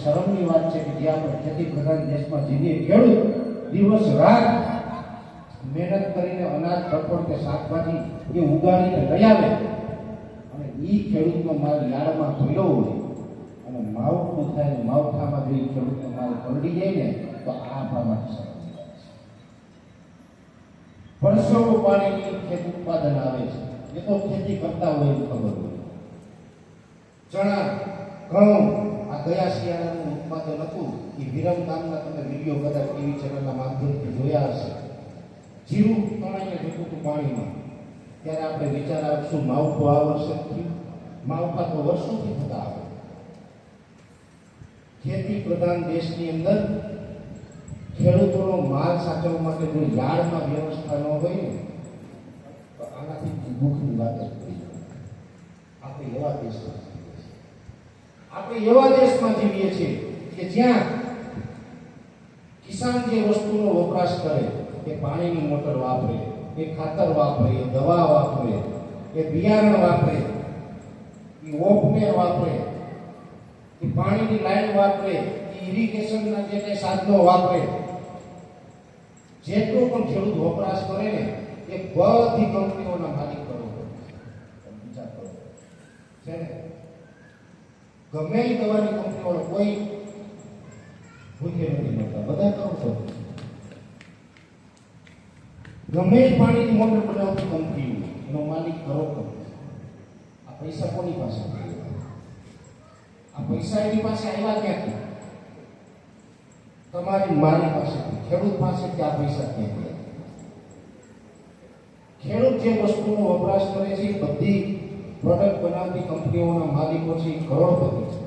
શરમની વાત છે કે જે આપણે ખેતી પ્રધાન દેશમાં જીવીએ, ખેડૂત દિવસ રાત મહેનત કરીને અનાજ, કઠોળ કે શાકભાજી એ ઉગાડીને લઈ આવે અને એ ખેડૂતનો માલ યાર્ડમાં ભર્યો હોય અને માવઠું થાય, માવઠામાં જો ખેડૂતનો માલ પલળી જાય ને તો આ આપણા માટે શરમની વાત છે. પરસેવો પાણીની ખેત ઉત્પાદન આવે છે, એ તો ખેતી કરતા હોય ખબર હોય. ચણા, ઘઉં, આ ગયા શિયાળાનું ઉત્પાદન હતું એ વિરમગામના તમે વિડીયો કદાચ ટીવી ચેનલના માધ્યમથી જોયા હશે. જીરું તણાઈને જતું હતું પાણીમાં, ત્યારે આપણે વિચાર આવશું માવઠું આ વર્ષે થયું. માવઠા તો વર્ષોથી થતા આવે. ખેતી પ્રધાન દેશની અંદર ખેડૂતોનો માલ સાચવવા માટે જો યાર્ડમાં વ્યવસ્થા ન હોય ને તો આનાથી દુઃખની વાત જ થઈ જાય. આપણે એવા દેશમાં જીવીએ છીએ કે જ્યાં કિસાન જે વસ્તુનો વપરાશ કરે એ પાણીની મોટર વાપરે, એ ખાતર વાપરે, એ દવા વાપરે, એ બિયારણ વાપરે, એ ઓપનેર વાપરે, એ પાણીની લાઈન વાપરે, એ ઇરિગેશનના જે કંઈ સાધનો વાપરે, જેટલો પણ ખેડૂત વપરાશ કરે ને એ બધી કંપનીઓના માલિક કરો વિચાર કરો છે ને. ગમે એ દવાની કંપનીઓનો કોઈ ભૂખે નથી મળતા, બધા કરો છો. ગમે એ પાણીની મોટર બનાવતી કંપની એનો માલિક કરો. આ પૈસા કોની પાસે? આ પૈસા એની પાસે આવ્યા ક્યાંથી? તમારી મારી પાસેથી, ખેડૂત પાસેથી આ પૈસા ક્યાંથી? ખેડૂત જે વસ્તુનો વપરાશ કરે છે બધી પ્રોડક્ટ બનાવતી કંપનીઓના માલિકો છે, કરોડપતિ છે.